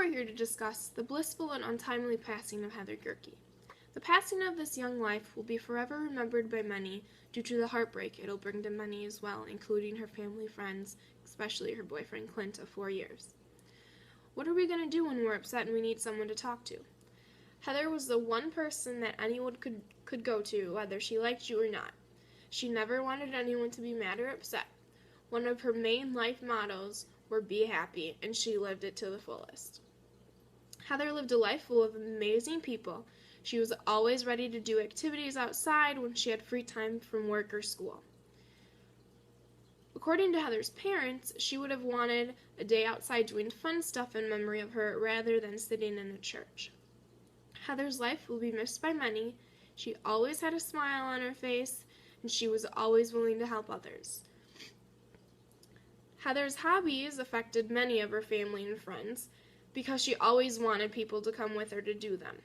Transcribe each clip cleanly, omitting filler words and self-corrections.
we're here to discuss the blissful and untimely passing of Heather Gehrke. The passing of this young life will be forever remembered by many due to the heartbreak it'll bring to many as well, including her family, friends, especially her boyfriend Clint of 4 years. What are we going to do when we're upset and we need someone to talk to? Heather was the one person that anyone could go to, whether she liked you or not. She never wanted anyone to be mad or upset. One of her main life mottos were be happy, and she lived it to the fullest. Heather lived a life full of amazing people. She was always ready to do activities outside when she had free time from work or school. According to Heather's parents, she would have wanted a day outside doing fun stuff in memory of her rather than sitting in a church. Heather's life will be missed by many. She always had a smile on her face, and she was always willing to help others. Heather's hobbies affected many of her family and friends because she always wanted people to come with her to do them.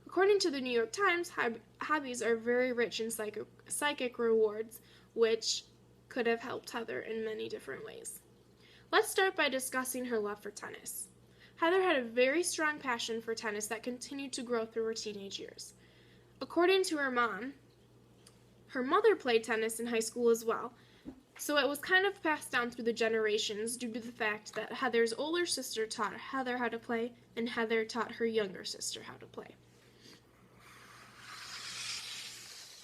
According to the New York Times, hobbies are very rich in psychic rewards, which could have helped Heather in many different ways. Let's start by discussing her love for tennis. Heather had a very strong passion for tennis that continued to grow through her teenage years. According to her mom, her mother played tennis in high school as well, so it was kind of passed down through the generations due to the fact that Heather's older sister taught Heather how to play, and Heather taught her younger sister how to play.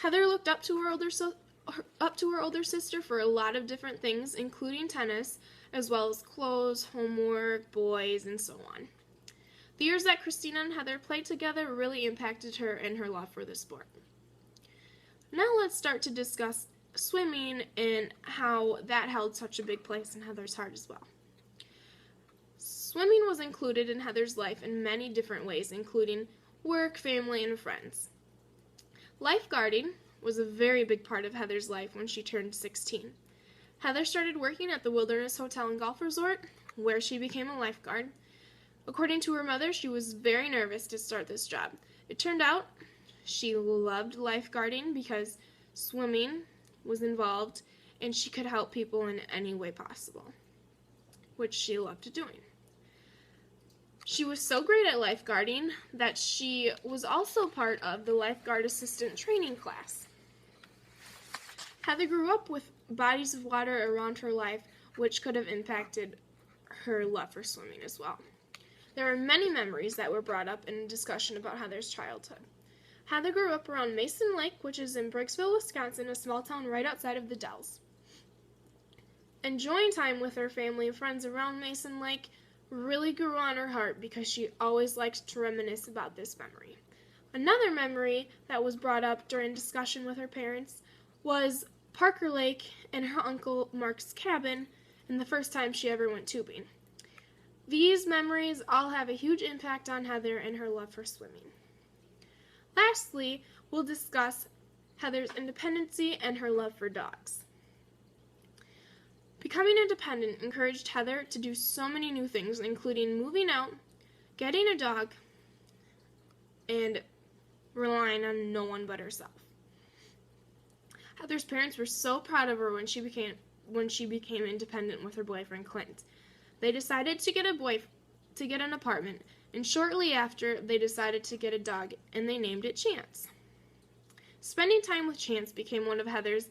Heather looked up to her older sister for a lot of different things, including tennis, as well as clothes, homework, boys, and so on. The years that Christina and Heather played together really impacted her and her love for the sport. Now let's start to discuss swimming and how that held such a big place in Heather's heart as well. Swimming was included in Heather's life in many different ways, including work, family, and friends. Lifeguarding was a very big part of Heather's life when she turned 16. Heather started working at the Wilderness Hotel and Golf Resort, where she became a lifeguard. According to her mother, she was very nervous to start this job. It turned out she loved lifeguarding because swimming was involved and she could help people in any way possible, which she loved doing. She was so great at lifeguarding that she was also part of the lifeguard assistant training class. Heather grew up with bodies of water around her life, which could have impacted her love for swimming as well. There are many memories that were brought up in a discussion about Heather's childhood. Heather grew up around Mason Lake, which is in Bricksville, Wisconsin, a small town right outside of the Dells. Enjoying time with her family and friends around Mason Lake really grew on her heart because she always liked to reminisce about this memory. Another memory that was brought up during discussion with her parents was Parker Lake and her Uncle Mark's cabin and the first time she ever went tubing. These memories all have a huge impact on Heather and her love for swimming. Lastly, we'll discuss Heather's independency and her love for dogs. Becoming independent encouraged Heather to do so many new things, including moving out, getting a dog, and relying on no one but herself. Heather's parents were so proud of her when she became independent with her boyfriend Clint. They decided to get an apartment, and shortly after, they decided to get a dog, and they named it Chance. Spending time with Chance became one of Heather's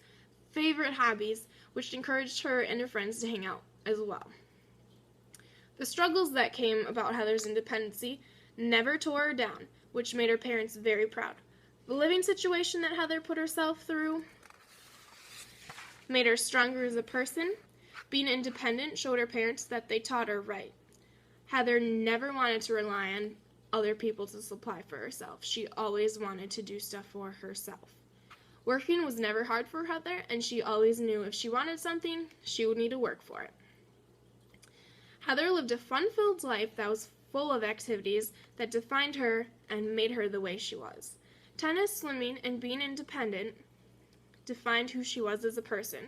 favorite hobbies, which encouraged her and her friends to hang out as well. The struggles that came about Heather's independency never tore her down, which made her parents very proud. The living situation that Heather put herself through made her stronger as a person. Being independent showed her parents that they taught her right. Heather never wanted to rely on other people to supply for herself. She always wanted to do stuff for herself. Working was never hard for Heather, and she always knew if she wanted something, she would need to work for it. Heather lived a fun-filled life that was full of activities that defined her and made her the way she was. Tennis, swimming, and being independent defined who she was as a person.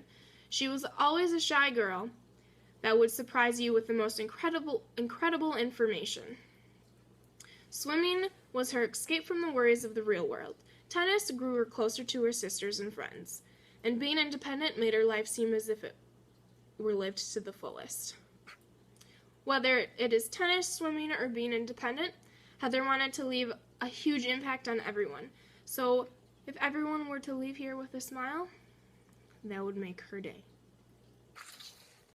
She was always a shy girl that would surprise you with the most incredible information. Swimming was her escape from the worries of the real world. Tennis grew her closer to her sisters and friends, and being independent made her life seem as if it were lived to the fullest. Whether it is tennis, swimming, or being independent, Heather wanted to leave a huge impact on everyone. So if everyone were to leave here with a smile, that would make her day.